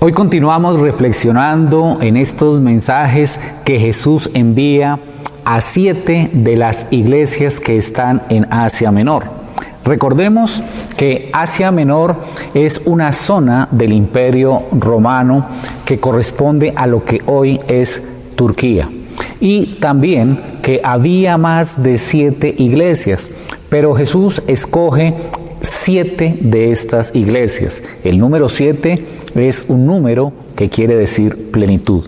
Hoy continuamos reflexionando en estos mensajes que Jesús envía a 7 de las iglesias que están en Asia Menor. Recordemos que Asia Menor es una zona del Imperio Romano que corresponde a lo que hoy es Turquía. Y también que había más de 7 iglesias, pero Jesús escoge 7 de estas iglesias. El número 7 es un número que quiere decir plenitud.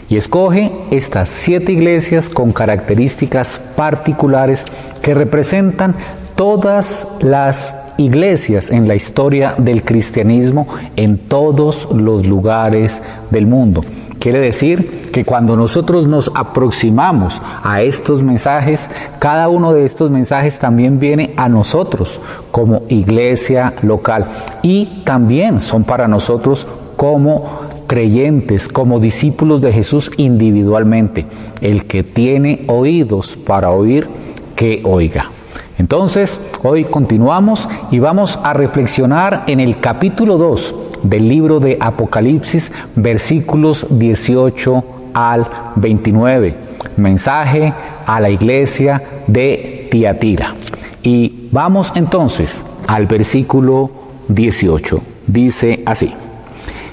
Y escoge estas 7 iglesias con características particulares que representan todas las iglesias en la historia del cristianismo en todos los lugares del mundo. Quiere decir que cuando nosotros nos aproximamos a estos mensajes, cada uno de estos mensajes también viene a nosotros como iglesia local y también son para nosotros como creyentes, como discípulos de Jesús individualmente. El que tiene oídos para oír, que oiga. Entonces, hoy continuamos y vamos a reflexionar en el capítulo 2 del libro de Apocalipsis, versículos 18 al 29. Mensaje a la iglesia de Tiatira. Y vamos entonces al versículo 18. Dice así: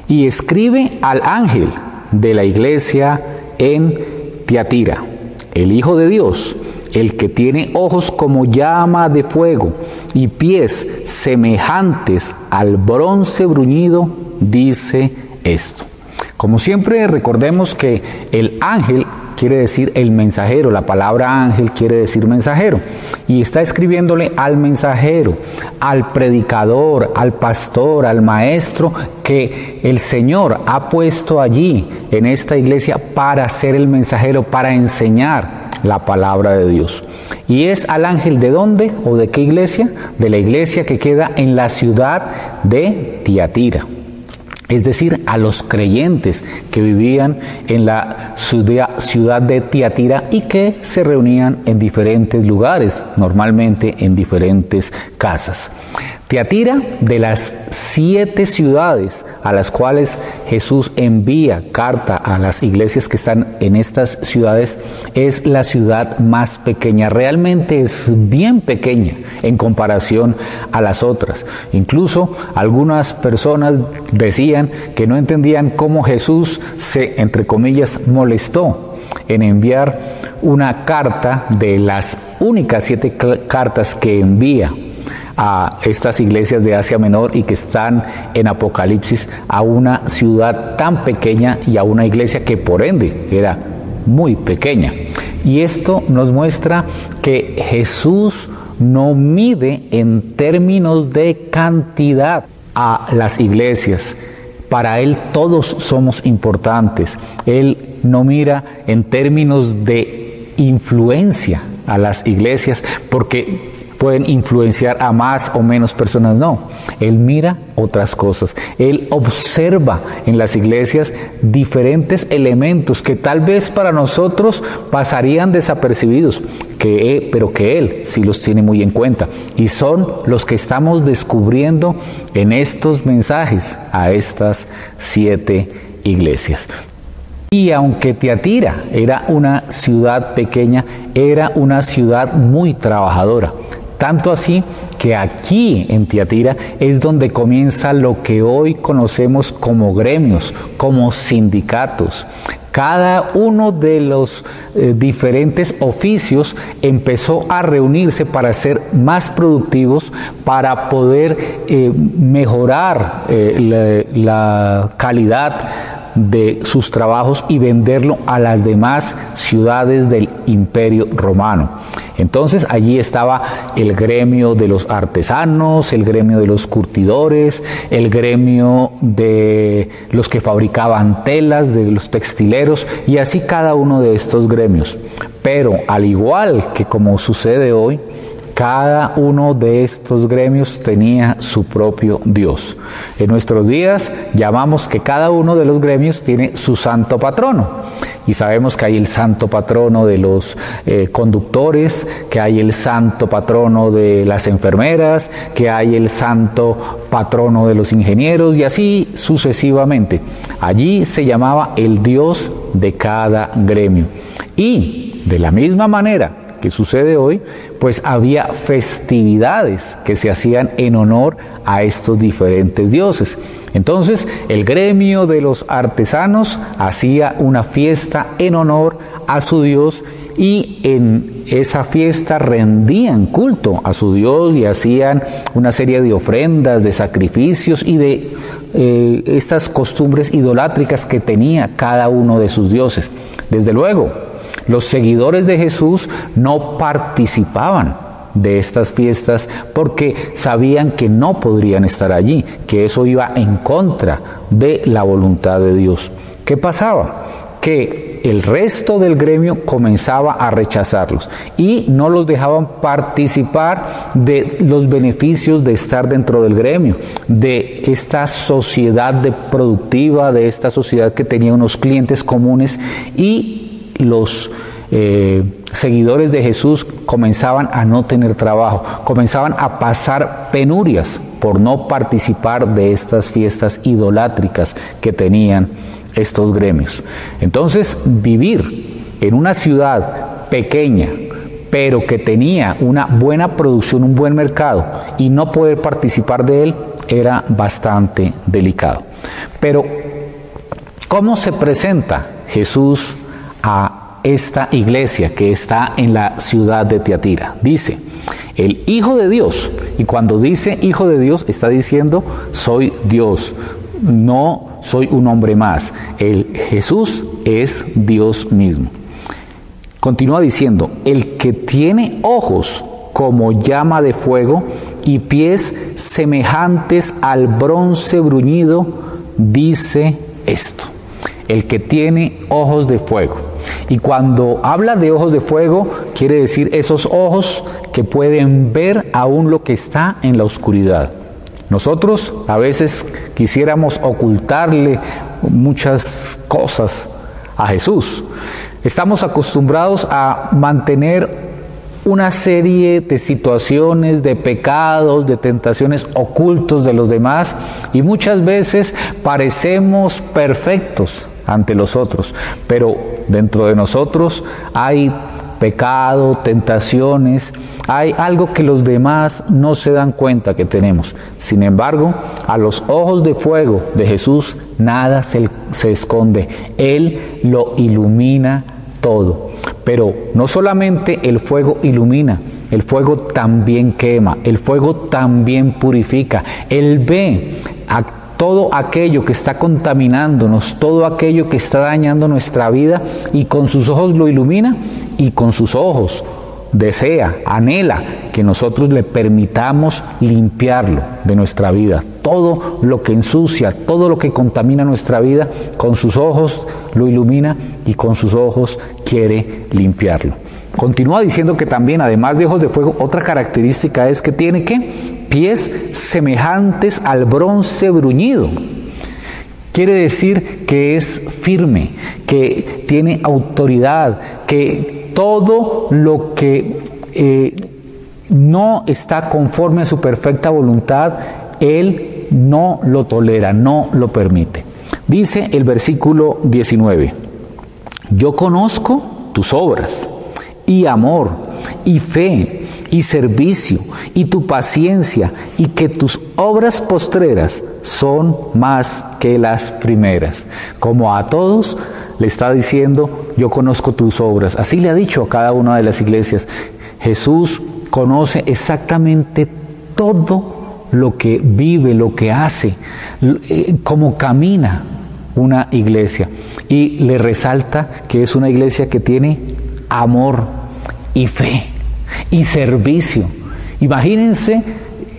y escribe al ángel de la iglesia en Tiatira, el Hijo de Dios, el que tiene ojos como llama de fuego y pies semejantes al bronce bruñido, dice esto. Como siempre, recordemos que el ángel quiere decir el mensajero, la palabra ángel quiere decir mensajero, y está escribiéndole al mensajero, al predicador, al pastor, al maestro que el Señor ha puesto allí en esta iglesia para ser el mensajero, para enseñar la palabra de Dios. Y es al ángel ¿de dónde o de qué iglesia? De la iglesia que queda en la ciudad de Tiatira. Es decir, a los creyentes que vivían en la ciudad de Tiatira y que se reunían en diferentes lugares, normalmente en diferentes casas. Tiatira, de las 7 ciudades a las cuales Jesús envía carta a las iglesias que están en estas ciudades, es la ciudad más pequeña. Realmente es bien pequeña en comparación a las otras. Incluso algunas personas decían que no entendían cómo Jesús se, entre comillas, molestó en enviar una carta de las únicas 7 cartas que envía a estas iglesias de Asia Menor y que están en Apocalipsis, a una ciudad tan pequeña y a una iglesia que por ende era muy pequeña. Y esto nos muestra que Jesús no mide en términos de cantidad a las iglesias. Para Él todos somos importantes. Él no mira en términos de influencia a las iglesias porque pueden influenciar a más o menos personas, no. Él mira otras cosas. Él observa en las iglesias diferentes elementos que tal vez para nosotros pasarían desapercibidos, pero que Él sí los tiene muy en cuenta. Y son los que estamos descubriendo en estos mensajes a estas 7 iglesias. Y aunque Tiatira era una ciudad pequeña, era una ciudad muy trabajadora. Tanto así que aquí en Tiatira es donde comienza lo que hoy conocemos como gremios, como sindicatos. Cada uno de los diferentes oficios empezó a reunirse para ser más productivos, para poder mejorar la calidad de sus trabajos y venderlo a las demás ciudades del Imperio Romano. Entonces allí estaba el gremio de los artesanos, el gremio de los curtidores, el gremio de los que fabricaban telas, de los textileros, y así cada uno de estos gremios. Pero al igual que como sucede hoy, cada uno de estos gremios tenía su propio Dios. En nuestros días llamamos que cada uno de los gremios tiene su santo patrono. Y sabemos que hay el santo patrono de los conductores, que hay el santo patrono de las enfermeras, que hay el santo patrono de los ingenieros y así sucesivamente. Allí se llamaba el dios de cada gremio. Y de la misma manera que sucede hoy, pues había festividades que se hacían en honor a estos diferentes dioses. Entonces, el gremio de los artesanos hacía una fiesta en honor a su dios y en esa fiesta rendían culto a su dios y hacían una serie de ofrendas, de sacrificios y de estas costumbres idolátricas que tenía cada uno de sus dioses. Desde luego, los seguidores de Jesús no participaban de estas fiestas porque sabían que no podrían estar allí, que eso iba en contra de la voluntad de Dios. ¿Qué pasaba? Que el resto del gremio comenzaba a rechazarlos y no los dejaban participar de los beneficios de estar dentro del gremio, de esta sociedad productiva, de esta sociedad que tenía unos clientes comunes, y los seguidores de Jesús comenzaban a no tener trabajo, comenzaban a pasar penurias por no participar de estas fiestas idolátricas que tenían estos gremios. Entonces, vivir en una ciudad pequeña, pero que tenía una buena producción, un buen mercado, y no poder participar de él, era bastante delicado. Pero, ¿cómo se presenta Jesús a esta iglesia que está en la ciudad de Tiatira? Dice, el Hijo de Dios, y cuando dice Hijo de Dios está diciendo soy Dios, no soy un hombre más. Jesús es Dios mismo. Continúa diciendo, el que tiene ojos como llama de fuego y pies semejantes al bronce bruñido, dice esto. El que tiene ojos de fuego. Y cuando habla de ojos de fuego, quiere decir esos ojos que pueden ver aún lo que está en la oscuridad. Nosotros a veces quisiéramos ocultarle muchas cosas a Jesús. Estamos acostumbrados a mantener una serie de situaciones, de pecados, de tentaciones ocultos de los demás, y muchas veces parecemos perfectos ante los otros, pero dentro de nosotros hay pecado, tentaciones, hay algo que los demás no se dan cuenta que tenemos. Sin embargo, a los ojos de fuego de Jesús nada se esconde. Él lo ilumina todo. Pero no solamente el fuego ilumina, el fuego también quema, el fuego también purifica. Él ve a todo aquello que está contaminándonos, todo aquello que está dañando nuestra vida, y con sus ojos lo ilumina, y con sus ojos desea, anhela que nosotros le permitamos limpiarlo de nuestra vida. Todo lo que ensucia, todo lo que contamina nuestra vida, con sus ojos lo ilumina y con sus ojos quiere limpiarlo. Continúa diciendo que también, además de ojos de fuego, otra característica es que tiene ¿qué? Pies semejantes al bronce bruñido. Quiere decir que es firme, que tiene autoridad, que todo lo que no está conforme a su perfecta voluntad, Él no lo tolera, no lo permite. Dice el versículo 19, yo conozco tus obras, y amor, y fe, y servicio, y tu paciencia, y que tus obras postreras son más que las primeras. Como a todos le está diciendo, yo conozco tus obras. Así le ha dicho a cada una de las iglesias. Jesús conoce exactamente todo lo que vive, lo que hace, cómo camina una iglesia. Y le resalta que es una iglesia que tiene amor y fe y servicio. Imagínense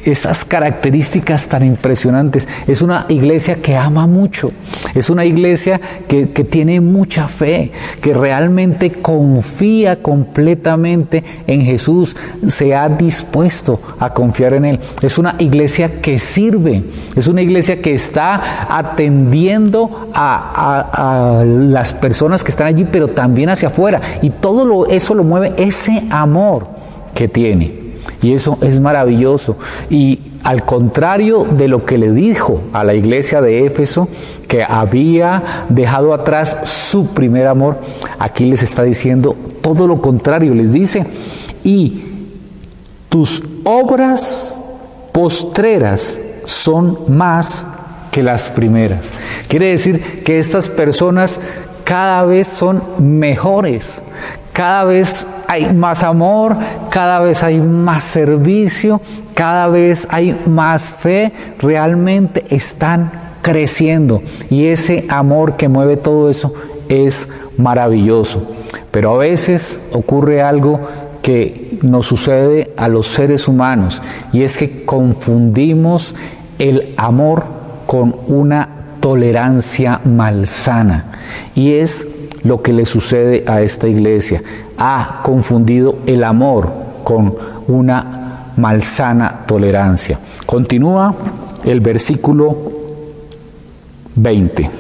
esas características tan impresionantes. Es una iglesia que ama mucho, es una iglesia que tiene mucha fe, que realmente confía completamente en Jesús, se ha dispuesto a confiar en Él. Es una iglesia que sirve, es una iglesia que está atendiendo a las personas que están allí, pero también hacia afuera, y todo eso lo mueve ese amor que tiene. Y eso es maravilloso. Y al contrario de lo que le dijo a la iglesia de Éfeso, que había dejado atrás su primer amor, aquí les está diciendo todo lo contrario. Les dice: y tus obras postreras son más que las primeras. Quiere decir que estas personas cada vez son mejores. Cada vez hay más amor, cada vez hay más servicio, cada vez hay más fe, realmente están creciendo. Y ese amor que mueve todo eso es maravilloso. Pero a veces ocurre algo que nos sucede a los seres humanos, y es que confundimos el amor con una tolerancia malsana. Y es lo que le sucede a esta iglesia. Ha confundido el amor con una malsana tolerancia. Continúa el versículo 20.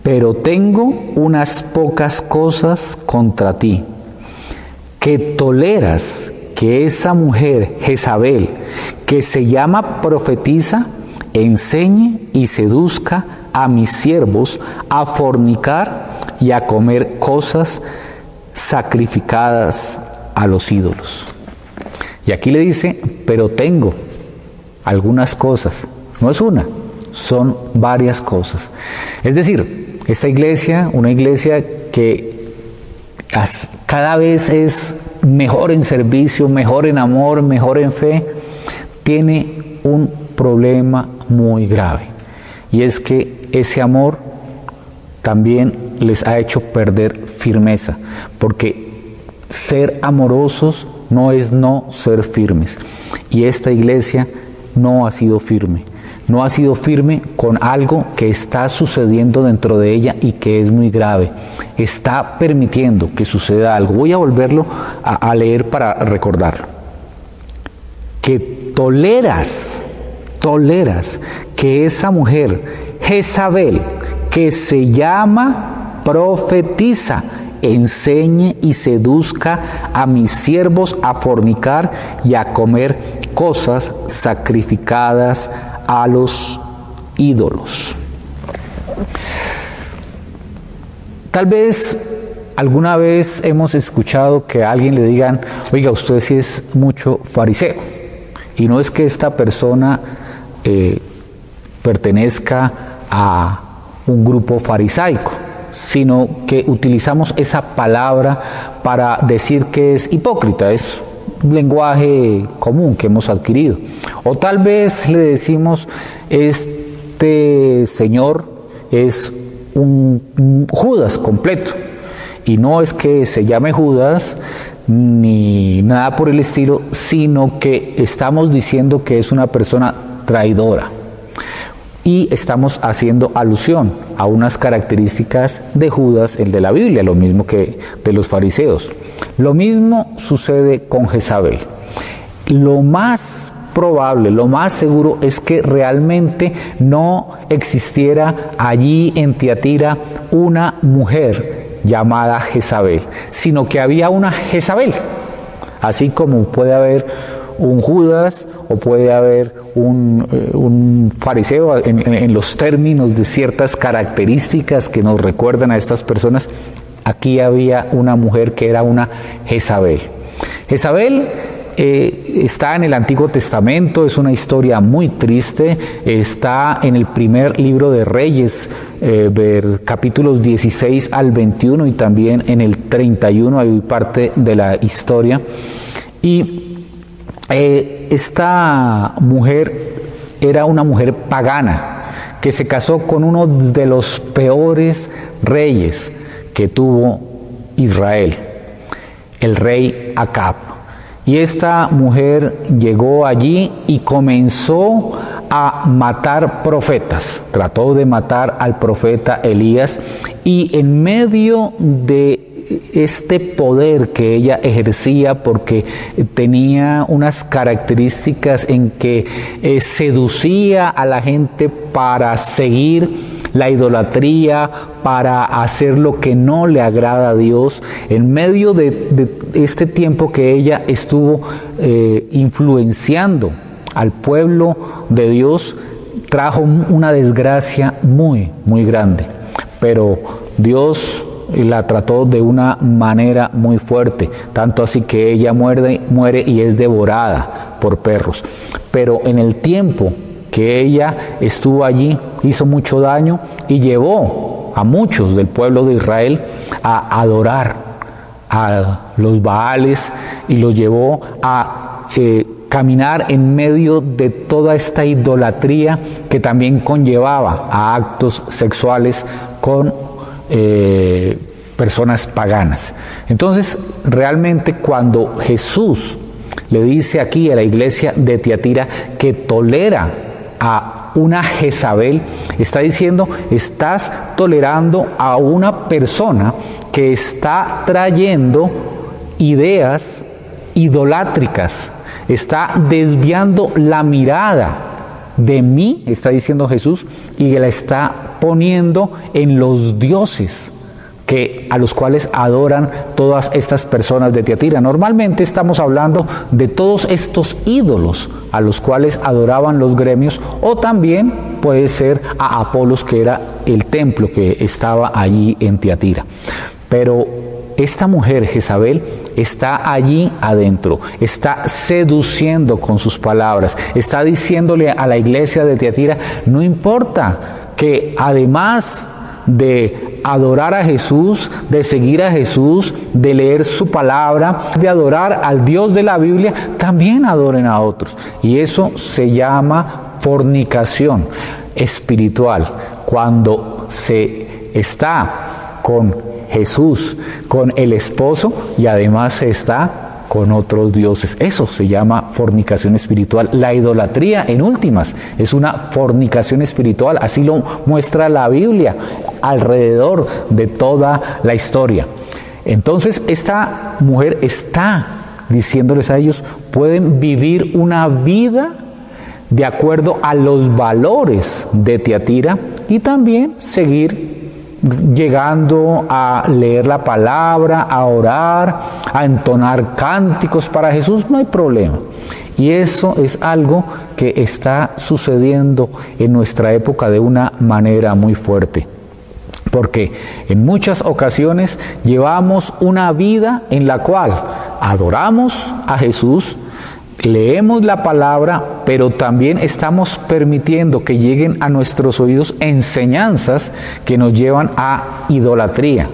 Pero tengo unas pocas cosas contra ti, que toleras que esa mujer Jezabel, que se llama profetisa, enseñe y seduzca a mis siervos a fornicar y a comer cosas sacrificadas a los ídolos. Y aquí le dice: pero tengo algunas cosas. No es una, son varias cosas. Es decir, esta iglesia, una iglesia que cada vez es mejor en servicio, mejor en amor, mejor en fe, tiene un problema muy grave. Y es que ese amor también les ha hecho perder firmeza, porque ser amorosos no es no ser firmes. Y esta iglesia no ha sido firme. No ha sido firme con algo que está sucediendo dentro de ella y que es muy grave. Está permitiendo que suceda algo. Voy a volverlo a leer para recordarlo. Que toleras que esa mujer Jezabel, que se llama profetiza, enseñe y seduzca a mis siervos a fornicar y a comer cosas sacrificadas a los ídolos. Tal vez alguna vez hemos escuchado que a alguien le digan: oiga, usted sí es mucho fariseo. Y no es que esta persona pertenezca a un grupo farisaico, sino que utilizamos esa palabra para decir que es hipócrita, es un lenguaje común que hemos adquirido. O tal vez le decimos: este señor es un Judas completo. Y no es que se llame Judas ni nada por el estilo, sino que estamos diciendo que es una persona traidora. Y estamos haciendo alusión a unas características de Judas, el de la Biblia, lo mismo que de los fariseos. Lo mismo sucede con Jezabel. Lo más probable, lo más seguro es que realmente no existiera allí en Tiatira una mujer llamada Jezabel, sino que había una Jezabel, así como puede haber un Judas o puede haber un fariseo en los términos de ciertas características que nos recuerdan a estas personas. Aquí había una mujer que era una Jezabel. Jezabel está en el Antiguo Testamento, es una historia muy triste, está en el primer libro de Reyes, capítulos 16 al 21 y también en el 31 hay parte de la historia. Y esta mujer era una mujer pagana que se casó con uno de los peores reyes que tuvo Israel, el rey Acab. Y esta mujer llegó allí y comenzó a matar profetas. Trató de matar al profeta Elías, y en medio de este poder que ella ejercía, porque tenía unas características en que seducía a la gente para seguir la idolatría, para hacer lo que no le agrada a Dios. En medio de este tiempo que ella estuvo influenciando al pueblo de Dios, trajo una desgracia muy, muy grande. Pero Dios la trató de una manera muy fuerte, tanto así que ella muere y es devorada por perros. Pero en el tiempo que ella estuvo allí, hizo mucho daño y llevó a muchos del pueblo de Israel a adorar a los Baales, y los llevó a caminar en medio de toda esta idolatría que también conllevaba a actos sexuales con personas paganas. Entonces, realmente cuando Jesús le dice aquí a la iglesia de Tiatira que tolera a una Jezabel, está diciendo: estás tolerando a una persona que está trayendo ideas idolátricas, está desviando la mirada de mí, está diciendo Jesús, y la está poniendo en los dioses a los cuales adoran todas estas personas de Tiatira. Normalmente estamos hablando de todos estos ídolos a los cuales adoraban los gremios, o también puede ser a Apolos, que era el templo que estaba allí en Tiatira. Pero esta mujer Jezabel está allí adentro, está seduciendo con sus palabras, está diciéndole a la iglesia de Tiatira: no importa que además de adorar a Jesús, de seguir a Jesús, de leer su palabra, de adorar al Dios de la Biblia, también adoren a otros. Y eso se llama fornicación espiritual, cuando se está con Jesús, con el esposo, y además se está con otros dioses. Eso se llama fornicación espiritual. La idolatría, en últimas, es una fornicación espiritual. Así lo muestra la Biblia alrededor de toda la historia. Entonces, esta mujer está diciéndoles a ellos: pueden vivir una vida de acuerdo a los valores de Tiatira, y también seguir llegando a leer la palabra, a orar, a entonar cánticos para Jesús. No hay problema. Y eso es algo que está sucediendo en nuestra época de una manera muy fuerte, porque en muchas ocasiones llevamos una vida en la cual adoramos a Jesús, leemos la palabra, pero también estamos permitiendo que lleguen a nuestros oídos enseñanzas que nos llevan a idolatría.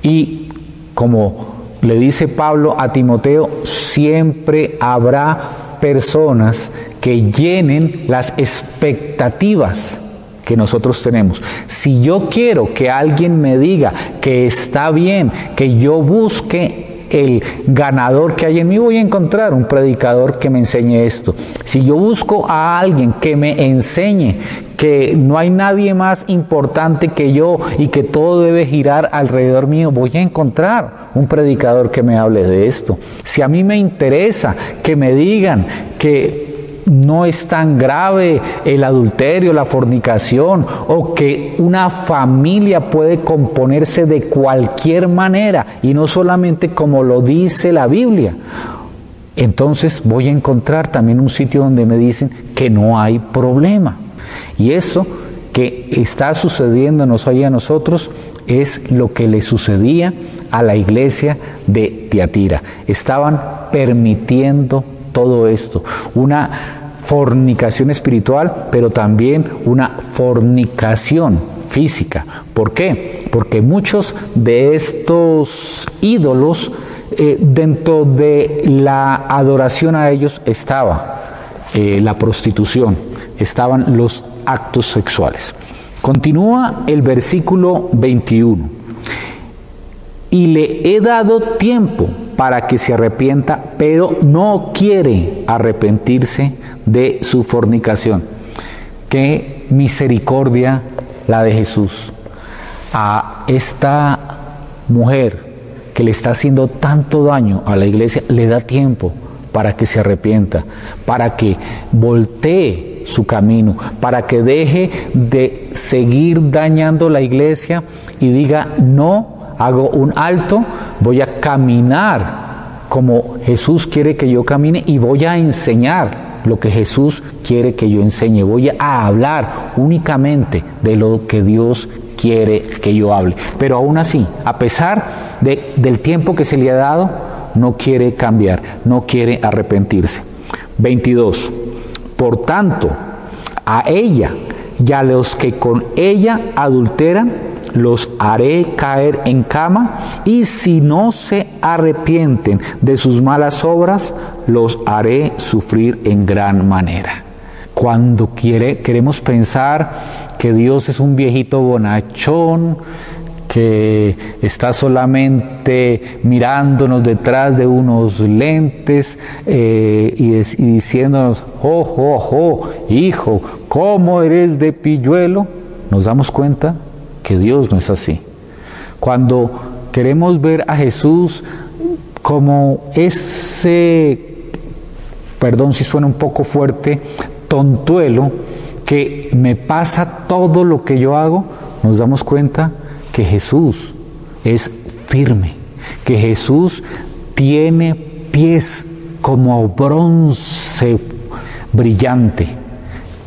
Y como le dice Pablo a Timoteo, siempre habrá personas que llenen las expectativas que nosotros tenemos. Si yo quiero que alguien me diga que está bien, que yo busque el ganador que hay en mí, voy a encontrar un predicador que me enseñe esto. Si yo busco a alguien que me enseñe que no hay nadie más importante que yo y que todo debe girar alrededor mío, voy a encontrar un predicador que me hable de esto. Si a mí me interesa que me digan que no es tan grave el adulterio, la fornicación, o que una familia puede componerse de cualquier manera y no solamente como lo dice la Biblia, entonces voy a encontrar también un sitio donde me dicen que no hay problema. Y eso que está sucediéndonos ahí a nosotros es lo que le sucedía a la iglesia de Tiatira. Estaban permitiendo todo esto, una fornicación espiritual, pero también una fornicación física. ¿Por qué? Porque muchos de estos ídolos, dentro de la adoración a ellos estaba la prostitución, estaban los actos sexuales. Continúa el versículo 21. Y le he dado tiempo para que se arrepienta, pero no quiere arrepentirse de su fornicación. Qué misericordia la de Jesús. A esta mujer que le está haciendo tanto daño a la iglesia, le da tiempo para que se arrepienta, para que voltee su camino, para que deje de seguir dañando la iglesia y diga: no, hago un alto, voy a caminar como Jesús quiere que yo camine y voy a enseñar lo que Jesús quiere que yo enseñe. Voy a hablar únicamente de lo que Dios quiere que yo hable. Pero aún así, a pesar del tiempo que se le ha dado, no quiere cambiar, no quiere arrepentirse. 22. Por tanto, a ella y a los que con ella adulteran, los haré caer en cama, y si no se arrepienten de sus malas obras, los haré sufrir en gran manera. Cuando queremos pensar que Dios es un viejito bonachón, que está solamente mirándonos detrás de unos lentes y diciéndonos: hijo, ¿cómo eres de pilluelo? Nos damos cuenta que Dios no es así. Cuando queremos ver a Jesús como ese, perdón si suena un poco fuerte, tontuelo, que me pasa todo lo que yo hago, nos damos cuenta que Jesús es firme, que Jesús tiene pies como bronce brillante,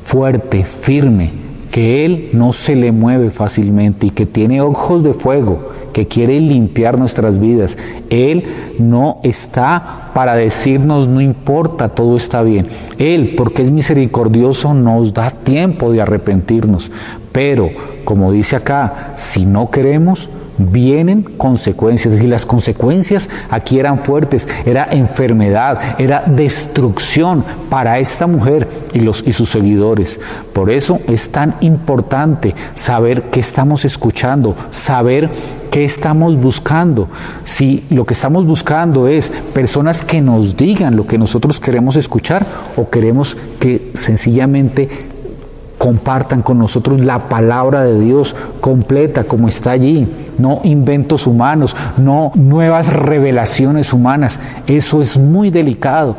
fuerte, firme, que Él no se le mueve fácilmente y que tiene ojos de fuego, que quiere limpiar nuestras vidas. Él no está para decirnos: no importa, todo está bien. Él, porque es misericordioso, nos da tiempo de arrepentirnos. Pero, como dice acá, si no queremos, vienen consecuencias. Y las consecuencias aquí eran fuertes, era enfermedad, era destrucción para esta mujer y sus seguidores. Por eso es tan importante saber qué estamos escuchando, saber qué estamos buscando. Si lo que estamos buscando es personas que nos digan lo que nosotros queremos escuchar, o queremos que sencillamente compartan con nosotros la palabra de Dios completa como está allí, no inventos humanos, no nuevas revelaciones humanas. Eso es muy delicado.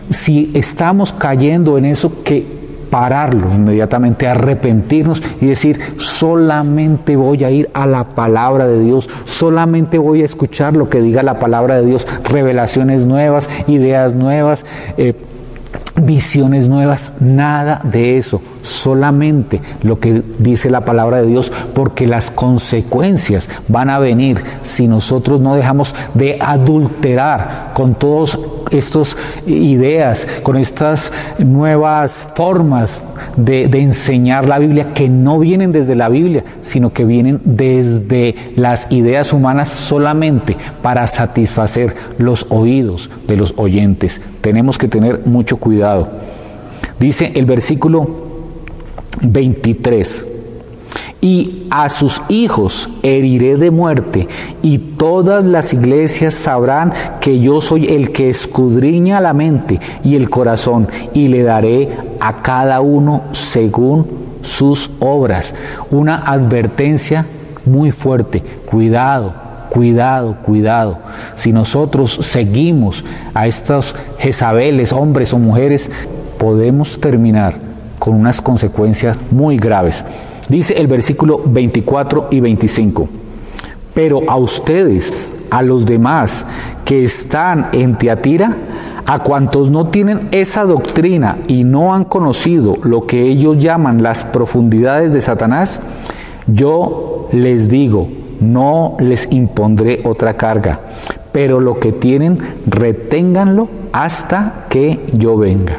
Si estamos cayendo en eso, que pararlo inmediatamente, arrepentirnos y decir: solamente voy a ir a la palabra de Dios, solamente voy a escuchar lo que diga la palabra de Dios, revelaciones nuevas, ideas nuevas, visiones nuevas, nada de eso, solamente lo que dice la palabra de Dios, porque las consecuencias van a venir si nosotros no dejamos de adulterar con todas estas ideas, con estas nuevas formas de enseñar la Biblia, que no vienen desde la Biblia, sino que vienen desde las ideas humanas solamente para satisfacer los oídos de los oyentes. Tenemos que tener mucho cuidado. Dice el versículo 23: y a sus hijos heriré de muerte, y todas las iglesias sabrán que yo soy el que escudriña la mente y el corazón, y le daré a cada uno según sus obras. Una advertencia muy fuerte: cuidado. Cuidado, cuidado. Si nosotros seguimos a estos Jezabeles, hombres o mujeres, podemos terminar con unas consecuencias muy graves. Dice el versículo 24 y 25: pero a ustedes, a los demás que están en Tiatira, a cuantos no tienen esa doctrina y no han conocido lo que ellos llaman las profundidades de Satanás, yo les digo: no les impondré otra carga, pero lo que tienen, reténganlo hasta que yo venga.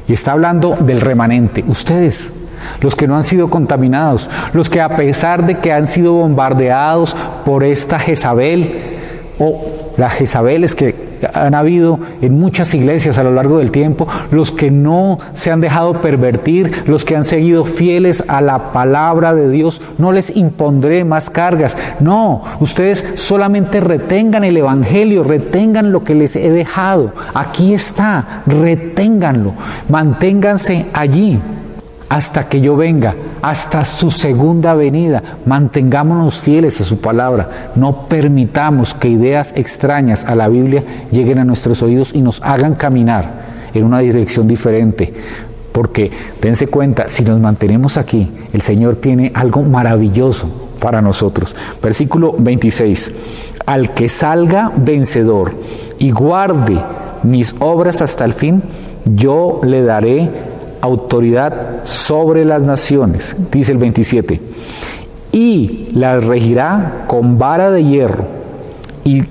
Y está hablando del remanente. Ustedes, los que no han sido contaminados, los que a pesar de que han sido bombardeados por esta Jezabel, o las Jezabeles que han habido en muchas iglesias a lo largo del tiempo, los que no se han dejado pervertir, los que han seguido fieles a la palabra de Dios, no les impondré más cargas. No, ustedes solamente retengan el evangelio, retengan lo que les he dejado. Aquí está, reténganlo, manténganse allí hasta que yo venga, hasta su segunda venida. Mantengámonos fieles a su palabra. No permitamos que ideas extrañas a la Biblia lleguen a nuestros oídos y nos hagan caminar en una dirección diferente. Porque dense cuenta, si nos mantenemos aquí, el Señor tiene algo maravilloso para nosotros. Versículo 26. Al que salga vencedor y guarde mis obras hasta el fin, yo le daré autoridad sobre las naciones, dice el 27, y las regirá con vara de hierro, y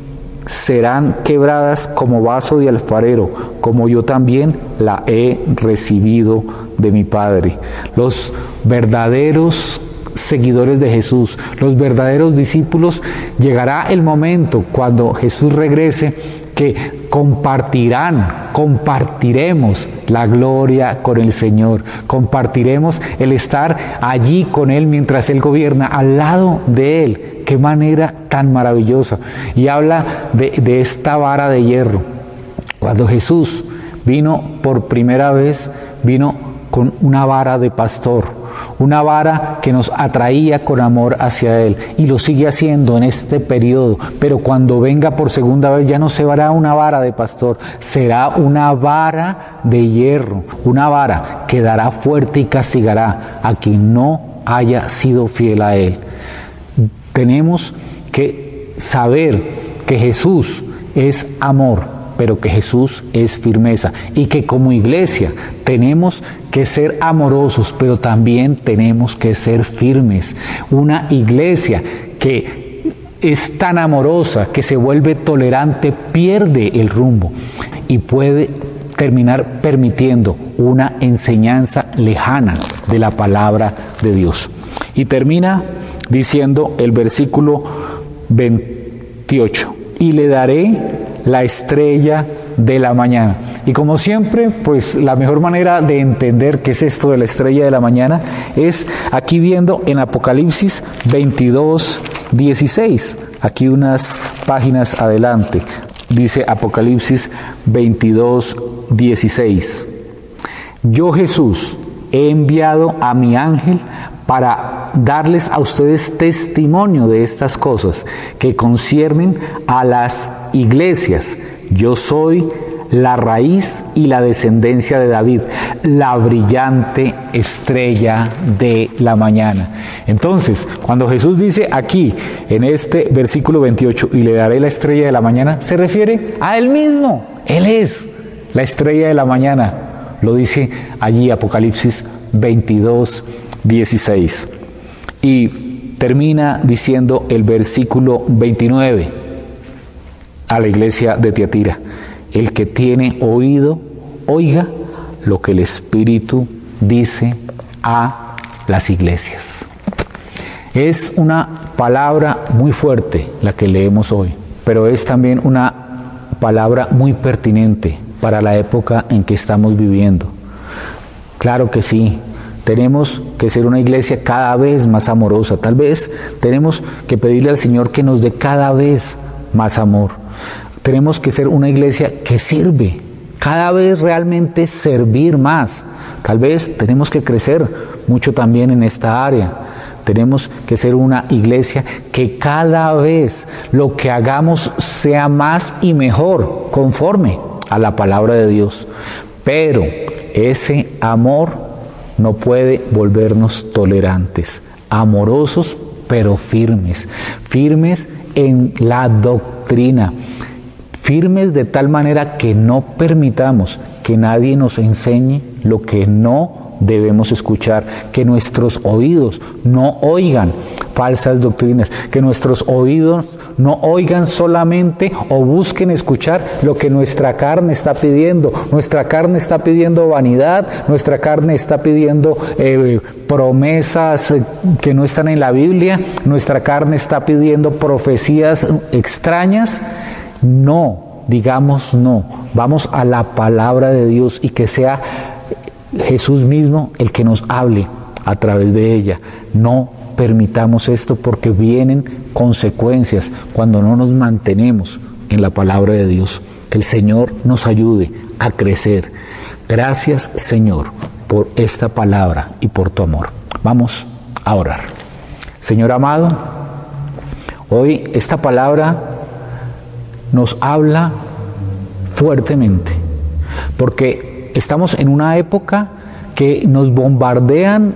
serán quebradas como vaso de alfarero, como yo también la he recibido de mi Padre. Los verdaderos seguidores de Jesús, los verdaderos discípulos, llegará el momento cuando Jesús regrese que compartiremos la gloria con el Señor, compartiremos el estar allí con Él mientras Él gobierna, al lado de Él. Qué manera tan maravillosa. Y habla de esta vara de hierro. Cuando Jesús vino por primera vez, vino con una vara de pastor, una vara que nos atraía con amor hacia Él, y lo sigue haciendo en este periodo, pero cuando venga por segunda vez ya no será una vara de pastor, será una vara de hierro, una vara que dará fuerte y castigará a quien no haya sido fiel a Él. Tenemos que saber que Jesús es amor, pero que Jesús es firmeza, y que como iglesia tenemos que ser amorosos, pero también tenemos que ser firmes. Una iglesia que es tan amorosa, que se vuelve tolerante, pierde el rumbo y puede terminar permitiendo una enseñanza lejana de la palabra de Dios. Y termina diciendo el versículo 28, y le daré la estrella de la mañana. Y como siempre, pues la mejor manera de entender qué es esto de la estrella de la mañana es aquí viendo en Apocalipsis 22:16. Aquí unas páginas adelante. Dice Apocalipsis 22:16. Yo, Jesús, he enviado a mi ángel para darles a ustedes testimonio de estas cosas que conciernen a las iglesias. Yo soy la raíz y la descendencia de David, la brillante estrella de la mañana. Entonces, cuando Jesús dice aquí, en este versículo 28, y le daré la estrella de la mañana, se refiere a Él mismo. Él es la estrella de la mañana. Lo dice allí Apocalipsis 22:16. Y termina diciendo el versículo 29 a la iglesia de Tiatira: el que tiene oído, oiga lo que el Espíritu dice a las iglesias. Es una palabra muy fuerte la que leemos hoy, pero es también una palabra muy pertinente para la época en que estamos viviendo. Claro que sí. Tenemos que ser una iglesia cada vez más amorosa. Tal vez tenemos que pedirle al Señor que nos dé cada vez más amor. Tenemos que ser una iglesia que sirve, cada vez realmente servir más. Tal vez tenemos que crecer mucho también en esta área. Tenemos que ser una iglesia que cada vez lo que hagamos sea más y mejor, conforme a la palabra de Dios. Pero ese amor no puede volvernos tolerantes, amorosos pero firmes, firmes en la doctrina, firmes de tal manera que no permitamos que nadie nos enseñe lo que no debemos escuchar, que nuestros oídos no oigan falsas doctrinas, que nuestros oídos no oigan solamente o busquen escuchar lo que nuestra carne está pidiendo. Nuestra carne está pidiendo vanidad, nuestra carne está pidiendo promesas que no están en la Biblia, nuestra carne está pidiendo profecías extrañas, No, digamos no. Vamos a la palabra de Dios y que sea Jesús mismo el que nos hable a través de ella. No permitamos esto porque vienen consecuencias cuando no nos mantenemos en la palabra de Dios. Que el Señor nos ayude a crecer. Gracias, Señor, por esta palabra y por tu amor. Vamos a orar. Señor amado, hoy esta palabra nos habla fuertemente, porque estamos en una época que nos bombardean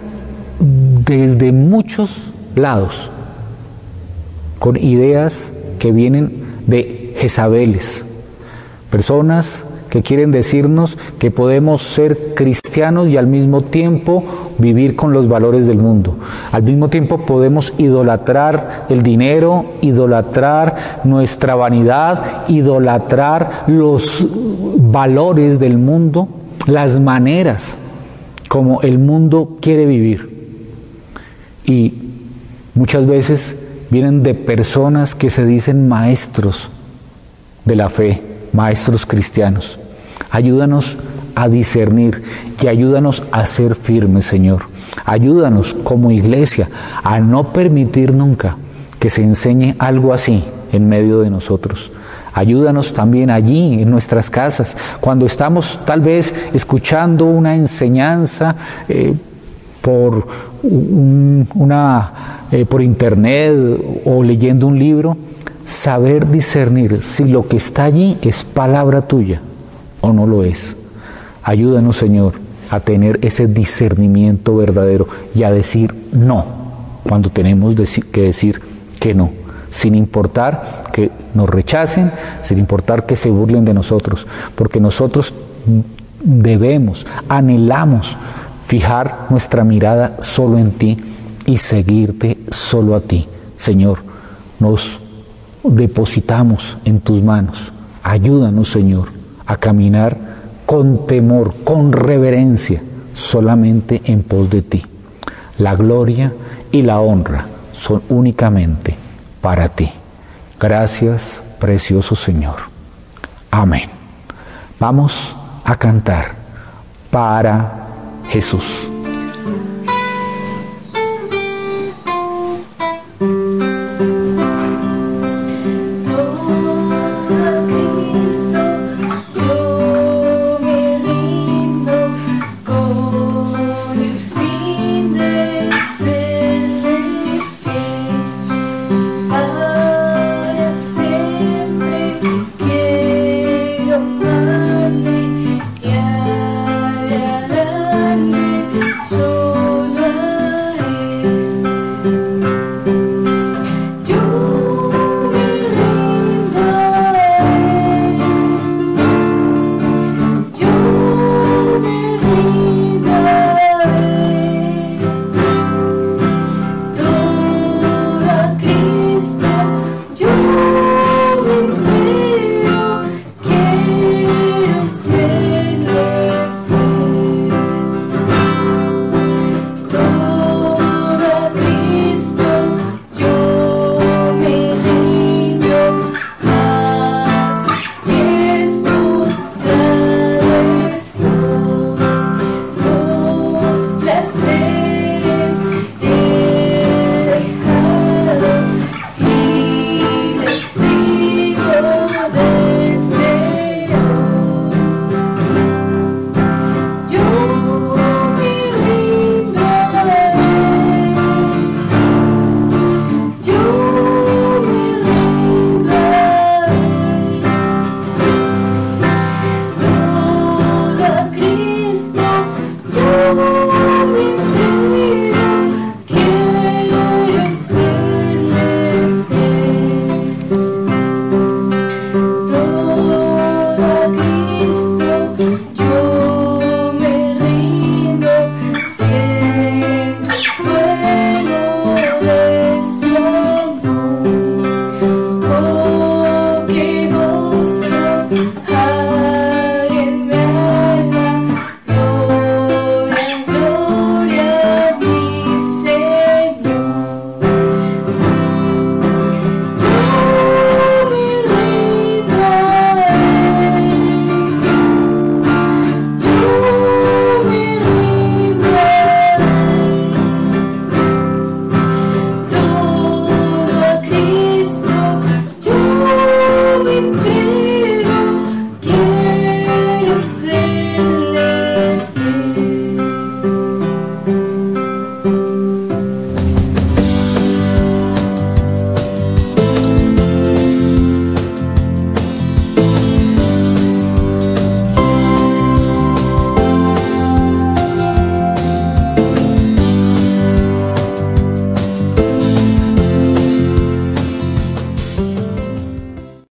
desde muchos lados con ideas que vienen de Jezabeles, personas que quieren decirnos que podemos ser cristianos y al mismo tiempo vivir con los valores del mundo. Al mismo tiempo podemos idolatrar el dinero, idolatrar nuestra vanidad, idolatrar los valores del mundo, las maneras como el mundo quiere vivir. Y muchas veces vienen de personas que se dicen maestros de la fe, maestros cristianos. Ayúdanos a discernir y ayúdanos a ser firmes, Señor. Ayúdanos como iglesia a no permitir nunca que se enseñe algo así en medio de nosotros. Ayúdanos también allí en nuestras casas, cuando estamos tal vez escuchando una enseñanza por internet o leyendo un libro, saber discernir si lo que está allí es palabra tuya o no lo es. Ayúdanos, Señor, a tener ese discernimiento verdadero y a decir no cuando tenemos que decir que no, sin importar que nos rechacen, sin importar que se burlen de nosotros, porque nosotros debemos, anhelamos fijar nuestra mirada solo en ti y seguirte solo a ti. Señor, nos depositamos en tus manos. Ayúdanos, Señor, a caminar con temor, con reverencia, solamente en pos de ti. La gloria y la honra son únicamente para ti. Gracias, precioso Señor. Amén. Vamos a cantar para Jesús. Blessed